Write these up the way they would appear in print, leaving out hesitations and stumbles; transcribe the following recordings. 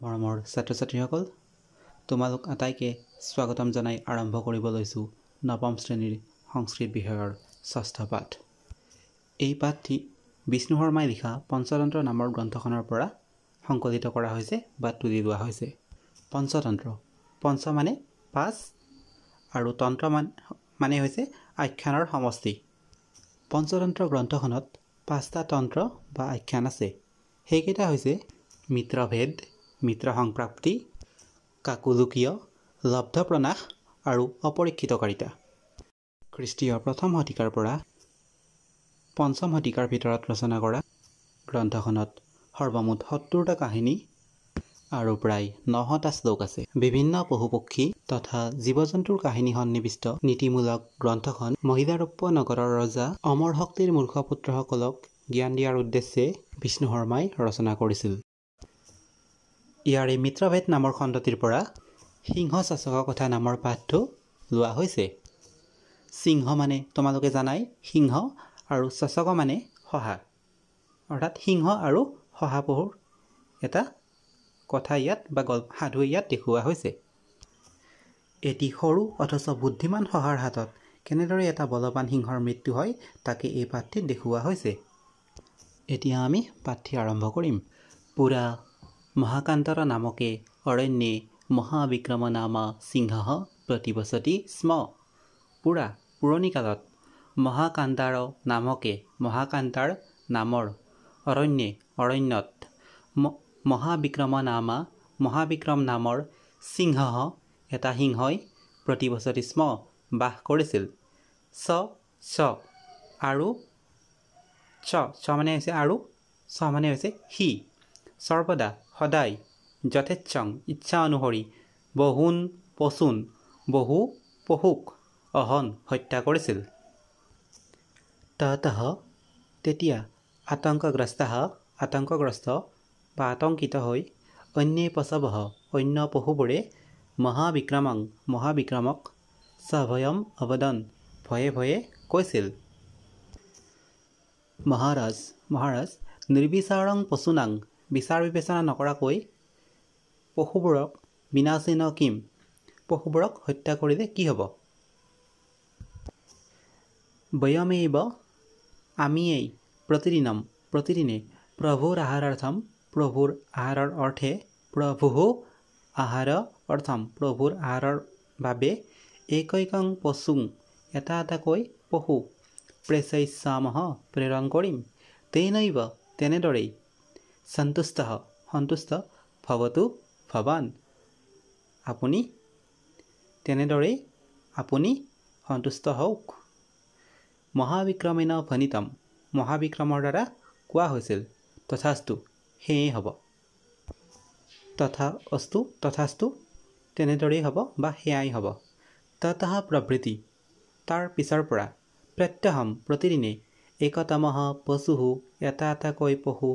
মৰমৰ ছাত্ৰ ছাত্ৰীসকল তোমালোক আটাইকে স্বাগতম জনাই আৰম্ভ কৰিব লৈছোঁ নৱম শ্ৰেণীৰ সংস্কৃত বিষয়ৰ ষষ্ঠ পাঠ। এই পাঠটি বিষ্ণু শৰ্মাই লিখা পঞ্চতন্ত্ৰ নামৰ গ্ৰন্থখনৰ পৰা সংকলিত কৰা হৈছে বা তুলি লোৱা হৈছে। পঞ্চতন্ত্ৰ, পঞ্চ মানে পাঁচ আৰু তন্ত্ৰ মানে হৈছে আখ্যানৰ সমষ্টি। পঞ্চতন্ত্ৰ গ্ৰন্থখনত পাঁচটা তন্ত্ৰ বা আখ্যান আছে। সেইকেইটা হৈছে মিত্ৰভেদ, মিত্ৰ সংপ্ৰাপ্তি, কাকুলুকীয়, লব্ধপ্ৰনাশ আৰু অপৰীক্ষিতকাৰিতা। খ্ৰীষ্টীয় প্ৰথম শতিকাৰ পৰা পঞ্চম শতিকাৰ ভিতৰত ৰচনা কৰা গ্ৰন্থখনত সৰ্বমুঠ ৭০টা কাহিনী আৰু প্ৰায় ৯০০টা শ্লোক আছে। বিভিন্ন পশুপক্ষী তথা জীৱ জন্তুৰ কাহিনী সন্নিৱিষ্ট নীতিমূলক গ্ৰন্থখন মহিলাৰূপ্য নগৰৰ ৰজা অমৰ শক্তিৰ মূৰ্খ পুত্ৰসকলক জ্ঞান দিয়াৰ উদ্দেশ্যে বিষ্ণু শৰ্মাই ৰচনা কৰিছিল। ইয়াৰে মিত্ৰভেদ নামৰ খণ্ডটিৰ পৰা চ-6 নামৰ পাঠটো লোৱা হৈছে। সিংহ মানে তোমালোকে জানাই সিংহ আৰু চ-6 মানে শহা, অৰ্থাৎ সিংহ আৰু শহাপহুৰ এটা কথা ইয়াত বা সাধু ইয়াত দেখুওৱা হৈছে। এটি সৰু অথচ বুদ্ধিমান শহাৰ হাতত কেনেদৰে এটা বলৱান সিংহৰ মৃত্যু হয় তাকে এই পাঠটিত দেখুওৱা হৈছে। এতিয়া আমি পাঠটি আৰম্ভ কৰিম। পুৰা মহাকান্তৰ নামকে অৰণ্যে মহাবিক্ৰম নামা সিংহ প্ৰতিবসতি স্ম। পুৰা পুৰণি কালত মহাকান্তাৰ নামকে মহাকান্তাৰ নামৰ অৰণ্যত মহাবিক্ৰম নামা মহাবিক্ৰম নামৰ সিংহ এটা সিংহই প্ৰতিবসতি স্ম বাস কৰিছিল। চ আৰু চ মানে হৈছে আৰু, চ মানে হৈছে সি সৰ্বদা সদায় যথেচ্ছং ইচ্ছা অনুসৰি বহুন পশুন বহু পশুক অহন হত্যা কৰিছিল। ততঃ তেতিয়া আতংকগ্ৰস্ত বা আতংকিত হৈ অন্যে পশৱঃ অন্য পশুবোৰে মহাবিক্ৰমক সভয়ম অবদন ভয়ে ভয়ে কৈছিল। মহাৰাজ নিৰ্বিচাৰং পশুনাং বিচাৰ বিবেচনা নকৰাকৈ পশুবোৰক বিনাশেন কিম পশুবোৰক হত্যা কৰিলে কি হ'ব? বয়মেব আমিয়েই প্ৰতিদিনে প্ৰভুৰ আহাৰাৰ্থম প্ৰভুৰ আহাৰৰ বাবে একৈকং পশুং এটা এটাকৈ পশু প্ৰেষয়িষ্যামঃ প্ৰেৰণ কৰিম। তেনৈব তেনেদৰেই সন্তুষ্ট ভৱতু ভৱান তেনেদৰেই আপুনি সন্তুষ্ট হওক। মহাবিক্ৰমেণ ভণিতম মহাবিক্ৰমৰ দ্বাৰা কোৱা হৈছিল। তথাস্তু সেয়ে হ'ব। তথাস্তু তেনেদৰেই হ'ব বা সেয়াই হ'ব। ততঃ প্ৰভৃতি তাৰ পিছৰ পৰা প্ৰত্যহম প্ৰতিদিনে একতমঃ পশুঃ এটা এটাকৈ পশু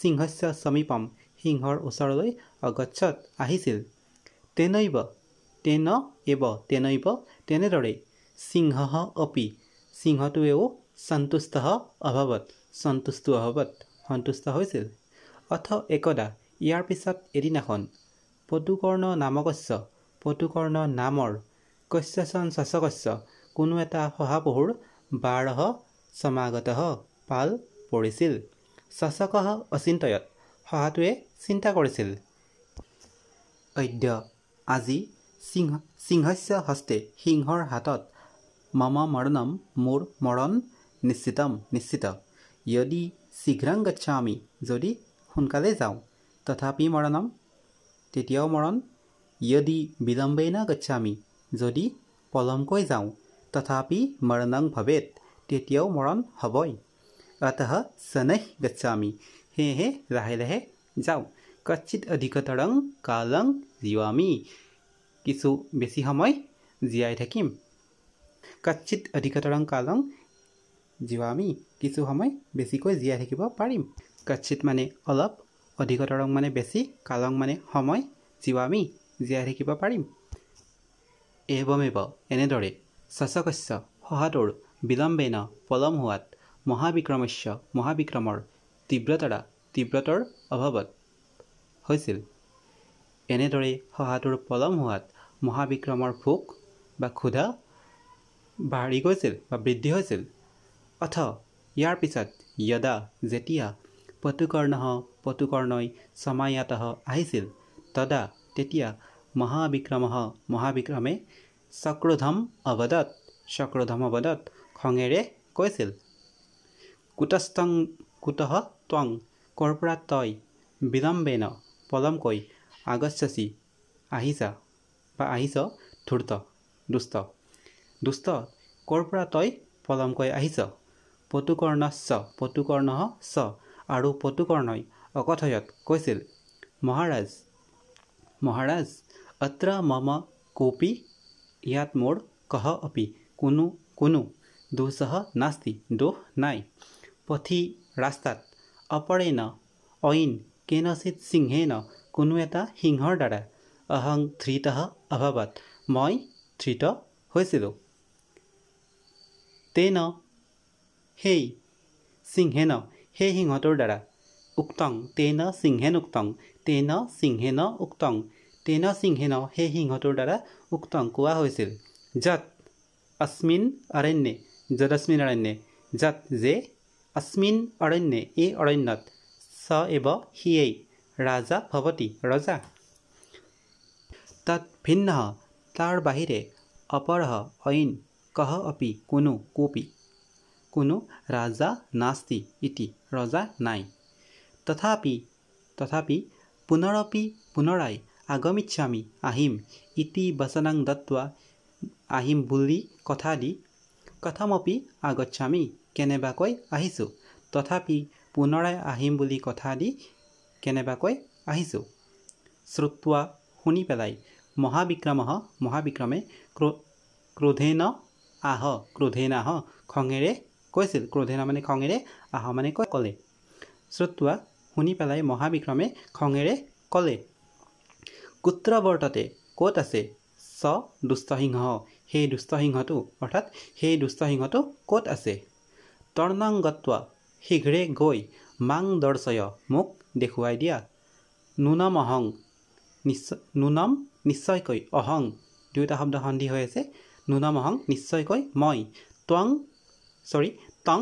সিংহস্য সমীপম সিংহৰ ওচৰলৈ অগচ্ছত আহিছিল। তেনৈব তেনেদৰে সিংহঃ অপি সিংহটোৱেও সন্তুষ্ট হৈছিল। অথ একদা ইয়াৰ পিছত এদিনাখন পটুকৰ্ণ নামৰ কস্যচন চ-6 কোনো এটা শহাপহুৰ 12 সমাগতঃ পাল পৰিছিল। চ-6 অচিন্তয়ত শহাটোৱে চিন্তা কৰিছিল। অদ্য আজি সিংহস্য হস্তে সিংহৰ হাতত মম মৰণম মোৰ মৰণ নিশ্চিত। যদি শীঘ্ৰং গচ্ছামি যদি সোনকালে যাওঁ, তথাপি মৰণম তেতিয়াও মৰণ, যদি বিলম্বেন গচ্ছামি যদি পলমকৈ যাওঁ, তথাপি মৰণং ভৱেত তেতিয়াও মৰণ হ'বই। অতঃ শনৈঃ গচ্ছামি সেয়েহে লাহে লাহে যাওঁ। কচ্চিৎ অধিকতৰং কালং জীৱামি কিছু বেছি সময় জীয়াই থাকিম। কচ্চিৎ অধিকতৰং কালং জীৱামি কিছু সময় বেছিকৈ জীয়াই থাকিব পাৰিম। কচ্চিৎ মানে অলপ, অধিকতৰং মানে বেছি, কালং মানে সময়, জীৱামি জীয়াই থাকিব পাৰিম। এৱমেৱ এনেদৰে চ-6 শহাটোৰ বিলম্বেন পলম হোৱাত মহাবিক্ৰমৰ তীব্ৰতৰ অভাৱত হৈছিল। এনেদৰে শহাটোৰ পলম হোৱাত মহাবিক্ৰমৰ ভোক বা ক্ষুধা বাঢ়ি গৈছিল বা বৃদ্ধি হৈছিল। অথ ইয়াৰ পিছত যদা যেতিয়া পতুকৰ্ণই সমায়াতঃ আহিছিল তদা তেতিয়া মহাবিক্ৰমে চক্ৰোধম অবদত খঙেৰে কৈছিল, কুতঃ ত্বং ক'ৰ তই বিলম্বেন পলমকৈ আগচ্ছসি আহিছ ধূৰ্ত দুষ্ট ক'ৰ তই পলমকৈ আহিছ। পতুকৰ্ণঃ চ আৰু পতুকৰ্ণই অকথয়ত কৈছিল, মহাৰাজ অত্ৰ মম কোপি ইয়াত মোৰ কহ অপি কোনো দোষঃ নাস্তি দোষ নাই। পথি ৰাস্তাত অপৰেণ অইন কেনচিৎ সিংহেন কোনো এটা সিংহৰ দ্বাৰা অহং ধৃতঃ অভৱত মই ধৃত হৈছিলোঁ। তেন সেই সিংহটোৰ দ্বাৰা উক্তং তেন সিংহেন উক্তং সেই সিংহটোৰ দ্বাৰা উক্তং কোৱা হৈছিল, যত অস্মিন অৰণ্যে যত যে অস্মিন অৰণ্যে এই অৰণ্যত স এব সিয়েই ৰাজা ভৱতি ৰজা। তৎ ভিন্নঃ তাৰ বাহিৰে অপৰঃ অইন কহ অপি কোনো ৰাজা নাস্তি ইতি ৰজা নাই। তথাপি পুনৰাই আগমিচ্ছামি আহিম ইতি বচনং দত্ত্বা আহিম বুলি কথা দি কথমপি আগচ্ছামি কেনেবাকৈ আহিছোঁ। তথাপি পুনৰাই আহিম বুলি কথা দি কেনেবাকৈ আহিছোঁ। শ্ৰুত্বা শুনি পেলাই মহাবিক্ৰমে ক্ৰোধেন আহ খঙেৰে কৈছিল। ক্ৰোধেন মানে খঙেৰে, আহ মানে ক'লে। শ্ৰুত্বা শুনি পেলাই মহাবিক্ৰমে খঙেৰে ক'লে, কুত্ৰ বৰ্ততে ক'ত আছে চ দুষ্টসিংহ সেই দুষ্টসিংহটো, অৰ্থাৎ সেই দুষ্টসিংহটো ক'ত আছে। তৰ্ণং গত্বা শীঘ্ৰে গৈ মাং দৰ্শয় মোক দেখুৱাই দিয়া। নুনম নিশ্চয়কৈ অহং দুয়োটা শব্দ সন্ধি হৈ আছে। নুনম অহং নিশ্চয়কৈ মই তং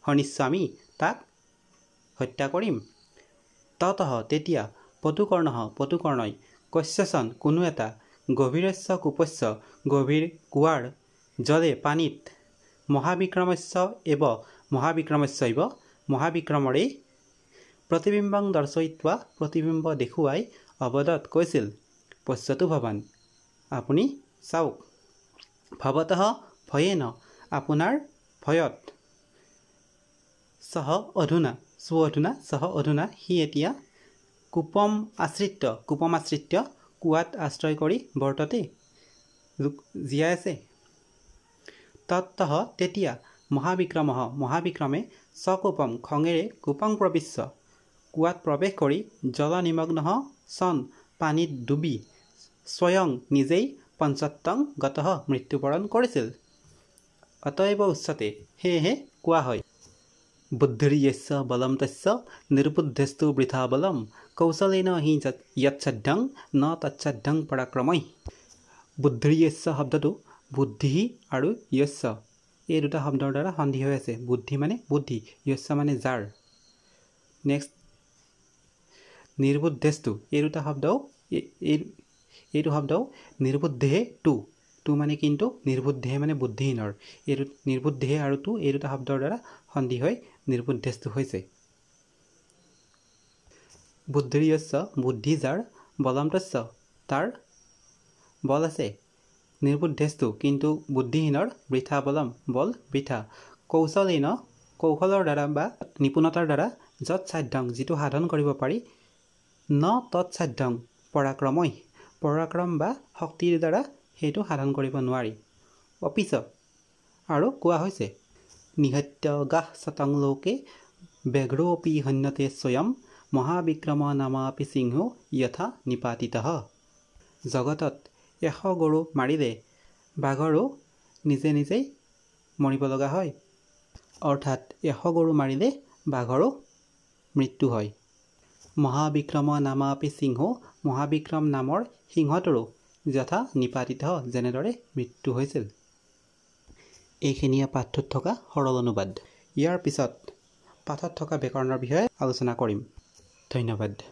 হনিস্যামি তাক হত্যা কৰিম। ততঃ তেতিয়া পতুকৰ্ণই কস্যচন কোনো এটা গভীৰস্য কূপস্য গভীৰ কুৱাৰ জলে পানীত মহাবিক্ৰমৰেই প্ৰতিবিম্বং দৰ্শয়িত্বা প্ৰতিবিম্ব দেখুৱাই অবদত কৈছিল, পশ্যতু ভৱান আপুনি চাওক, ভৱতঃ ভয়েন আপোনাৰ ভয়ত, সহ অধুনা সি এতিয়া কূপম আশ্ৰিত্য কুৱাত আশ্ৰয় কৰি বৰ্ততে জীয়াই আছে। ততঃ তেতিয়া মহাবিক্ৰমে সকূপম খঙেৰে কূপং প্ৰবিশ্য কুৱাত প্ৰৱেশ কৰি জলনিমগ্নঃ সন পানীত ডুবি স্বয়ং নিজেই পঞ্চত্বং গতঃ মৃত্যুবৰণ কৰিছিল। অতএৱ উচ্যতে সেয়েহে কোৱা হয়, বুদ্ধিৰ্যস্য বলম তস্য নিৰ্বুদ্ধেস্তু বৃথা বলম কৌশলেন হি যৎসাধ্যং ন তৎসাধ্যং পৰাক্ৰমঃ। বুদ্ধিৰ্যস্য শব্দটো বুদ্ধি আৰু যস্য এই দুটা শব্দৰ দ্বাৰা সন্ধি হৈ আছে। বুদ্ধি মানে বুদ্ধি, যস্য মানে যাৰ। নেক্সট নিৰ্বুদ্ধেস্তু এই দুটা শব্দও এইটো শব্দও নিৰ্বুদ্ধে টু মানে কিন্তু, নিৰ্বুদ্ধে মানে বুদ্ধিহীনৰ। এইটো নিৰ্বুদ্ধে আৰু টু এই দুটা শব্দৰ দ্বাৰা সন্ধি হৈ নিৰ্বুদ্ধেস্তু হৈছে। বুদ্ধিৰ্যস্য বুদ্ধি যাৰ, বলম তস্য তাৰ বল আছে। নিৰ্বুদ্ধেস্তু কিন্তু বুদ্ধিহীনৰ বৃথা বলম বল বৃথা। কৌশলেন কৌশলৰ দ্বাৰা বা নিপুণতাৰ দ্বাৰা যৎ সাধ্যং যিটো সাধন কৰিব পাৰি, ন তৎসাধ্যং পৰাক্ৰম বা শক্তিৰ দ্বাৰা সেইটো সাধন কৰিব নোৱাৰি। অপিচ আৰু কোৱা হৈছে, নিহত্য গাহ শতং লোকে ব্যাঘ্ৰোপি হন্যতে স্বয়ং মহাবিক্ৰম নামাপি সিংহো যথা নিপাতিতঃ। জগতত 100 গৰু মাৰিলে বাঘৰো নিজেই মৰিব লগা হয়। অৰ্থাৎ 100 গৰু মাৰিলে বাঘৰো মৃত্যু হয়। মহাবিক্ৰম নামাপি সিংহ মহাবিক্ৰম নামৰ সিংহটোৰো যথা নিপাতিত যেনেদৰে মৃত্যু হৈছিল। এইখিনিয়ে পাঠটোত থকা সৰল অনুবাদ। ইয়াৰ পিছত পাঠত থকা ব্যাকৰণৰ বিষয়ে আলোচনা কৰিম। ধন্যবাদ।